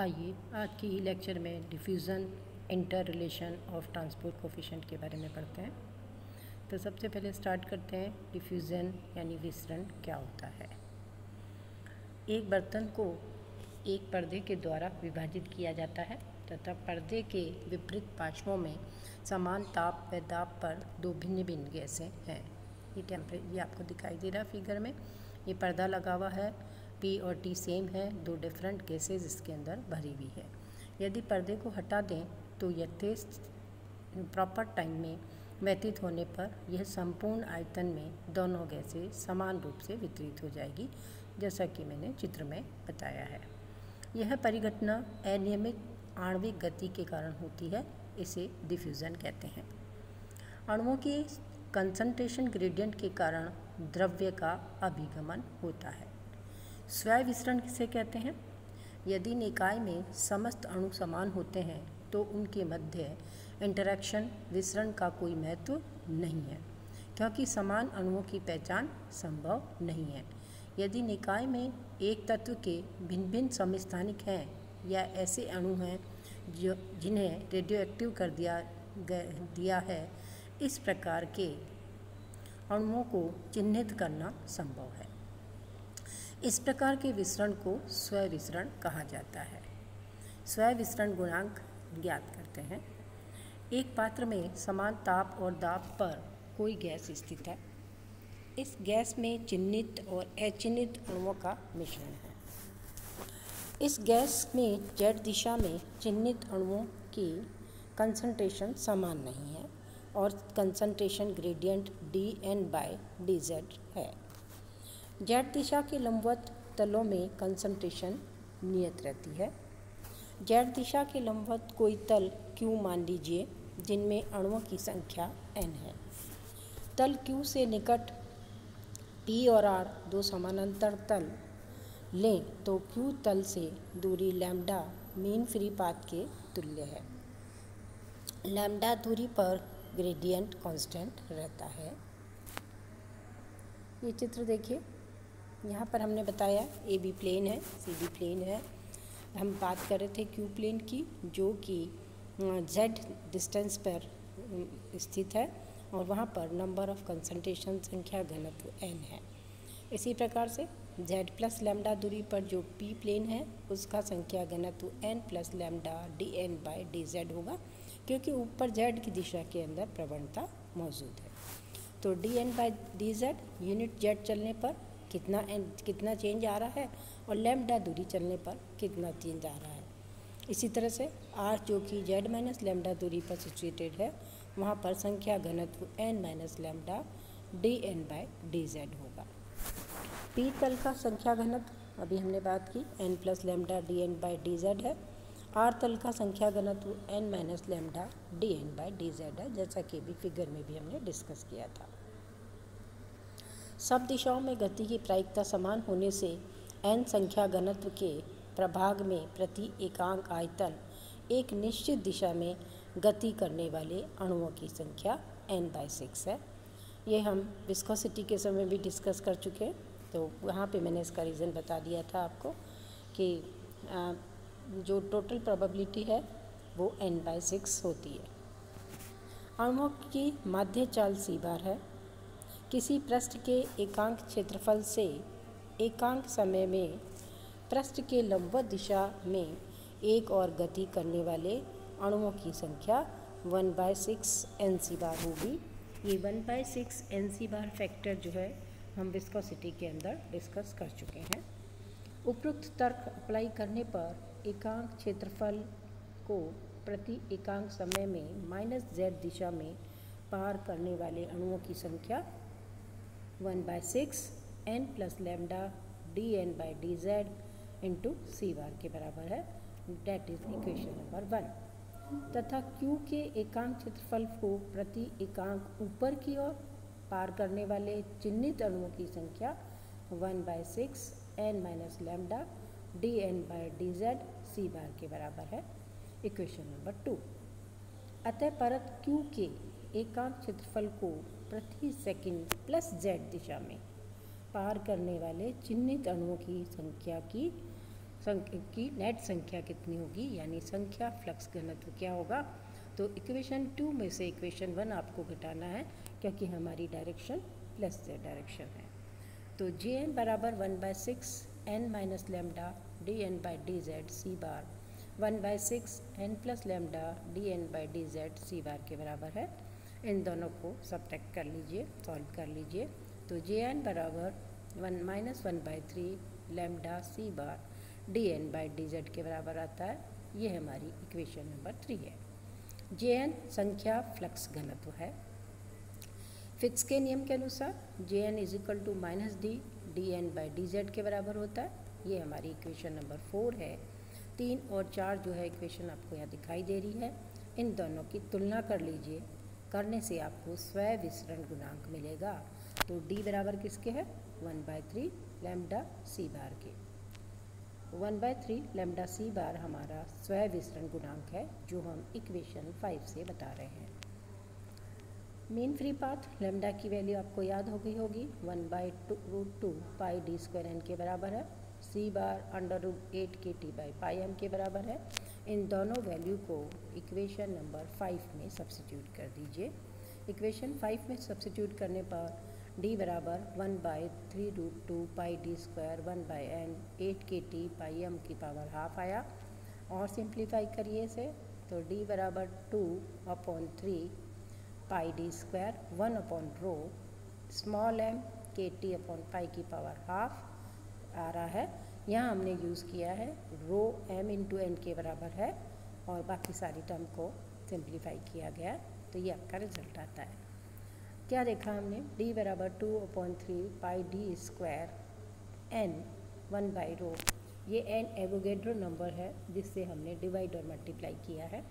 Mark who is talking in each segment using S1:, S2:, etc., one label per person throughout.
S1: आइए आज की लेक्चर में diffusion inter relation of transport coefficient के बारे में पढ़ते हैं। तो सबसे पहले स्टार्ट करते हैं डिफ्यूज़न यानी विसरण क्या होता है। एक बर्तन को एक पर्दे के द्वारा विभाजित किया जाता है तथा पर्दे के विपरीत पार्श्वों में समान ताप व दाब पर दो भिन्न भिन्न गैसें हैं। ये आपको दिखाई दे रहा है फिगर में। ये पर्दा लगा हुआ है, P और T सेम है, दो डिफरेंट गैसेज इसके अंदर भरी हुई है। यदि पर्दे को हटा दें तो यथेष्ट प्रॉपर टाइम में व्यतीत होने पर यह संपूर्ण आयतन में दोनों गैसें समान रूप से वितरित हो जाएगी, जैसा कि मैंने चित्र में बताया है। यह परिघटना अनियमित आणविक गति के कारण होती है, इसे डिफ्यूज़न कहते हैं। अणुओं की कंसंट्रेशन ग्रेडियंट के कारण द्रव्य का अभिगमन होता है। स्वयं विसरण किसे कहते हैं? यदि निकाय में समस्त अणु समान होते हैं तो उनके मध्य इंटरैक्शन विसरण का कोई महत्व नहीं है, क्योंकि समान अणुओं की पहचान संभव नहीं है। यदि निकाय में एक तत्व के भिन्न भिन्न समस्थानिक हैं या ऐसे अणु हैं जिन्हें रेडियोएक्टिव कर दिया है, इस प्रकार के अणुओं को चिन्हित करना संभव है। इस प्रकार के विसरण को स्वयं विसरण कहा जाता है। स्वयं विसरण गुणांक ज्ञात करते हैं। एक पात्र में समान ताप और दाब पर कोई गैस स्थित है। इस गैस में चिह्नित और अचिह्नित अणुओं का मिश्रण है। इस गैस में z दिशा में चिह्नित अणुओं की कंसंट्रेशन समान नहीं है और कंसंट्रेशन ग्रेडियंट dN/dz है। z दिशा के लंबवत तलों में कंसंट्रेशन नियत रहती है। z दिशा के लंबवत कोई तल Q मान लीजिए जिनमें अणुओं की संख्या n है। तल Q से निकट P और R दो समानांतर तल लें तो Q तल से दूरी लैम्ब्डा मीन फ्री पाथ के तुल्य है। लैम्ब्डा दूरी पर ग्रेडियंट कांस्टेंट रहता है। ये चित्र देखिए, यहाँ पर हमने बताया AB प्लेन है, CD प्लेन है। हम बात कर रहे थे Q प्लेन की, जो कि Z डिस्टेंस पर स्थित है और वहाँ पर नंबर ऑफ कंसंट्रेशन संख्या घनत्व n है। इसी प्रकार से Z प्लस लैम्ब्डा दूरी पर जो P प्लेन है उसका संख्या घनत्व n प्लस लैम्ब्डा dN/dz होगा, क्योंकि ऊपर Z की दिशा के अंदर प्रवणता मौजूद है। तो dN/dz यूनिट Z चलने पर कितना चेंज आ रहा है और लैम्ब्डा दूरी चलने पर कितना चेंज आ रहा है। इसी तरह से R जो कि Z माइनस लैम्ब्डा दूरी पर सिचुएटेड है, वहाँ पर संख्या घनत्व n माइनस लैम्ब्डा dN/dz होगा। P तल का संख्या घनत्व अभी हमने बात की n प्लस लैम्ब्डा dN/dz है। R तल का संख्या घनत्व n माइनस लैम्ब्डा dN/dz है, जैसा कि भी फिगर में भी हमने डिस्कस किया था। सब दिशाओं में गति की प्रायिकता समान होने से n संख्या घनत्व के प्रभाग में प्रति एकांक आयतन एक निश्चित दिशा में गति करने वाले अणुओं की संख्या n/6 है। ये हम विस्कोसिटी के समय भी डिस्कस कर चुके हैं, तो वहाँ पे मैंने इसका रीज़न बता दिया था आपको कि जो टोटल प्रोबेबिलिटी है वो n/6 होती है। अणुओं की माध्य चाल c बार है। किसी पृष्ठ के एकांक क्षेत्रफल से एकांक समय में पृष्ठ के लंबवत दिशा में एक और गति करने वाले अणुओं की संख्या 1/6 Nc बार होगी। ये 1/6 Nc बार फैक्टर जो है हम विस्कोसिटी के अंदर डिस्कस कर चुके हैं। उपरोक्त तर्क अप्लाई करने पर एकांक क्षेत्रफल को प्रति एकांक समय में -z दिशा में पार करने वाले अणुओं की संख्या 1/6 n plus lambda dN/dz into c bar के बराबर है। That is equation number 1। तथा Q के एकांक क्षेत्रफल को प्रति एकांक ऊपर की ओर पार करने वाले चिह्नित अणुओं की संख्या 1/6 n minus lambda dN/dz c bar के बराबर है। Equation number 2। अतः परत Q के एकांक क्षेत्रफल को प्रति सेकंड प्लस z दिशा में पार करने वाले चिह्नित अणुओं की संख्या की की नेट संख्या कितनी होगी, यानी संख्या फ्लक्स घनत्व क्या होगा। तो इक्वेशन 2 में से इक्वेशन 1 आपको घटाना है, क्योंकि हमारी डायरेक्शन प्लस से डायरेक्शन है। तो जे एन बराबर 1/6 n minus lambda d n by d z c bar 1/6 n plus lambda d n by d z c bar के बराबर है। इन दोनों को सबट्रैक्ट कर लीजिए, सॉल्व कर लीजिए। तो जे एन बराबर 1-1/3 lambda c bar d n by d z के बराबर आता है। ये हमारी इक्वेशन नंबर 3 है। जे एन संख्या फ्लक्स घनत्व है। फिक्स के नियम के अनुसार j n is equal to minus d n by d z के बराबर होता है। ये हमारी इक्वेशन नंबर 4 है। 3 और 4 जो है इक्वेशन आपको यहाँ दिखाई दे रही है। इन दोनों की तुलना कर लीजिए, करने से आपको स्वयं विसरण गुणांक मिलेगा। तो डी बराबर किसके है, 1/3 लैम्डा सी बार के। 1/3 लैम्डा सी बार हमारा स्वयं विसरण गुणांक है, जो हम इक्वेशन 5 से बता रहे हैं। मीन फ्री पाथ लैम्डा की वैल्यू आपको याद हो गई होगी, 1/√2 पाई डी स्क्वायर एन के बराबर है। सी बार √8 के टी बाई पाई एम के बराबर है। इन दोनों वैल्यू को इक्वेशन नंबर 5 में सब्स्टिट्यूट कर दीजिए। इक्वेशन 5 में सब्स्टिट्यूट करने पर डी बराबर 1/3√2 पाई डी स्क्वायर 1/n 8 के टी पाई एम की पावर हाफ आया। और सिंप्लीफाई करिए इसे, तो डी बराबर 2/3 pi d square 1/रो small m के टी अपॉन पाई की पावर हाफ आ रहा है। यहाँ हमने यूज़ किया है रो m इंटू एन के बराबर है, और बाकी सारी टर्म को सिंप्लीफाई किया गया, तो ये आपका रिजल्ट आता है। क्या देखा हमने, d बराबर 2/3 पाई डी स्क्वायर n 1/रो, ये n एवोगेड्रो नंबर है जिससे हमने डिवाइड और मल्टीप्लाई किया है।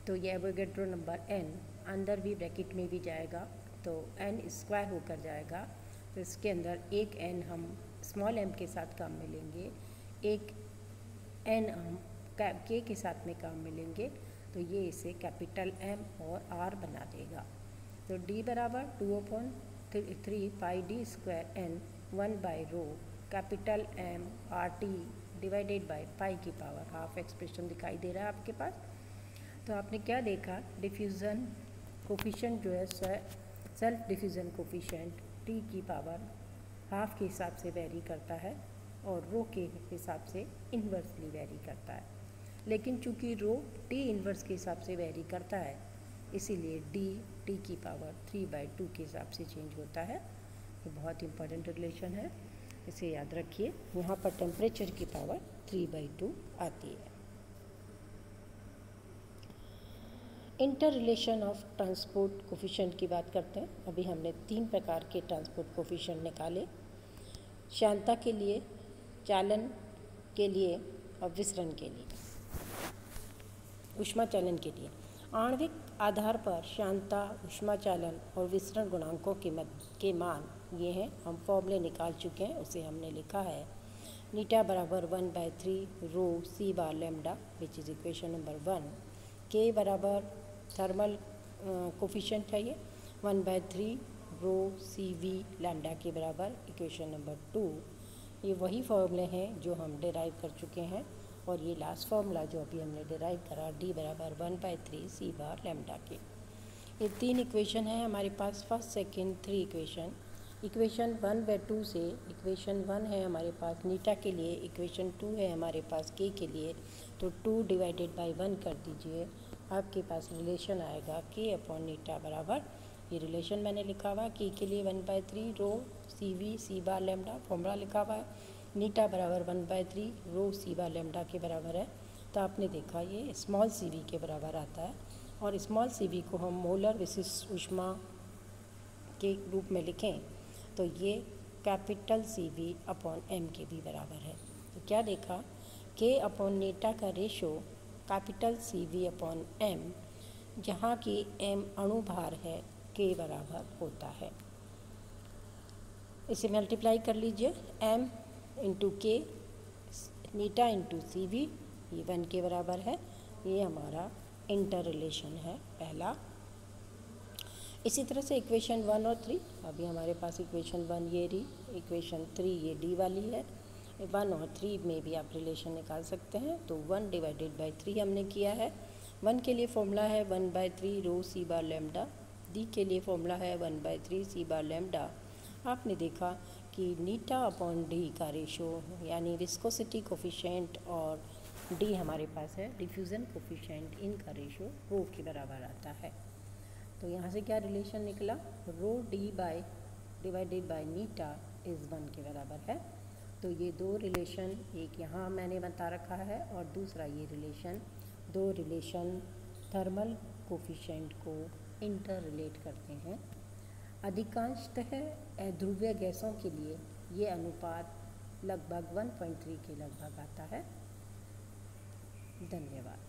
S1: तो ये एवोगेड्रो नंबर n अंदर भी ब्रैकेट में भी जाएगा, तो n स्क्वायर होकर जाएगा। तो इसके अंदर एक n हम स्मॉल m के साथ काम में लेंगे, एक n हम k के साथ में काम में लेंगे, तो ये इसे कैपिटल M और R बना देगा। तो d बराबर 2/3 पाई डी स्क्वायर n 1/रो capital M RT divided by pi की पावर हाफ एक्सप्रेशन दिखाई दे रहा है आपके पास। तो आपने क्या देखा, डिफ्यूज़न कोफिशिएंट जो है सेल्फ डिफ्यूज़न कोफिशिएंट t की पावर हाफ के हिसाब से वेरी करता है, और रो के हिसाब से इन्वर्सली वेरी करता है। लेकिन चूंकि रो t इन्वर्स के हिसाब से वेरी करता है, इसीलिए d t की पावर 3/2 के हिसाब से चेंज होता है। ये बहुत इंपॉर्टेंट रिलेशन है, इसे याद रखिए। यहाँ पर टेम्परेचर की पावर 3/2 आती है। Inter relation of transport coefficient की बात करते हैं। अभी हमने 3 प्रकार के ट्रांसपोर्ट कोफिशिएंट निकाले, श्यानता के लिए, चालन के लिए और विसरण के लिए, ऊष्मा चालन के लिए। आणविक आधार पर श्यानता, ऊष्मा चालन और विसरण गुणांकों के मान ये हैं। हम फॉर्मूले निकाल चुके हैं, उसे हमने लिखा है नीटा बराबर 1/3 rho c bar lambda which is equation number 1। के बराबर थर्मल कोफिशिएंट है, ये 1/3 रो सी वी लैम्डा के बराबर इक्वेशन नंबर 2। ये वही फॉर्मूले हैं जो हम डिराइव कर चुके हैं, और ये लास्ट फार्मूला जो अभी हमने डिराइव करा d बराबर 1/3 सी बार लैम्डा के। ये 3 इक्वेशन है हमारे पास, फर्स्ट सेकंड 3 इक्वेशन। इक्वेशन 1/2 से इक्वेशन 1 है हमारे पास नीटा के लिए, इक्वेशन 2 है हमारे पास k के लिए। तो 2 डिवाइडेड बाई 1 कर दीजिए, आपके पास रिलेशन आएगा k अपॉन नीटा बराबर, ये रिलेशन मैंने लिखा हुआ है k के लिए 1/3 rho c v c bar lambda, formula लिखा हुआ है नीटा बराबर 1/3 रो सी बार लैम्डा के बराबर है। तो आपने देखा ये स्मॉल सी वी के बराबर आता है, और स्मॉल सी वी को हम मोलर विशिष्ट ऊष्मा के रूप में लिखें तो ये capital C V upon M के भी बराबर है। तो क्या देखा, के अपॉन नीटा का ratio capital C V upon M, जहाँ की एम अणुभार है, के बराबर होता है। इसे मल्टीप्लाई कर लीजिए, एम इंटू के नीटा इंटू सी वी, ये 1 के बराबर है। ये हमारा इंटर रिलेशन है पहला। इसी तरह से इक्वेशन 1 और 3, अभी हमारे पास इक्वेशन 1 ये रही, इक्वेशन 3 ये डी वाली है। 1 और 3 में भी आप रिलेशन निकाल सकते हैं। तो 1 डिवाइडेड बाई 3 हमने किया है। 1 के लिए फॉर्मूला है 1/3 rho c bar lambda. D के लिए फॉर्मूला है 1/3 सी बार लैम्डा। आपने देखा कि नीटा अपॉन डी का रेशो यानी विस्कोसिटी कोफिशिएंट और डी हमारे पास है डिफ्यूज़न कोफिशिएंट, इनका रेशो रो के बराबर आता है। तो यहाँ से क्या रिलेशन निकला, rho d by divided by नीटा इज़ 1 के बराबर है। तो ये दो रिलेशन, एक यहाँ मैंने बता रखा है और दूसरा ये रिलेशन, दो रिलेशन थर्मल कोफिशिएंट को इंटर रिलेट करते हैं। अधिकांशतः अध्रुवीय गैसों के लिए ये अनुपात लगभग 1.3 के लगभग आता है। धन्यवाद।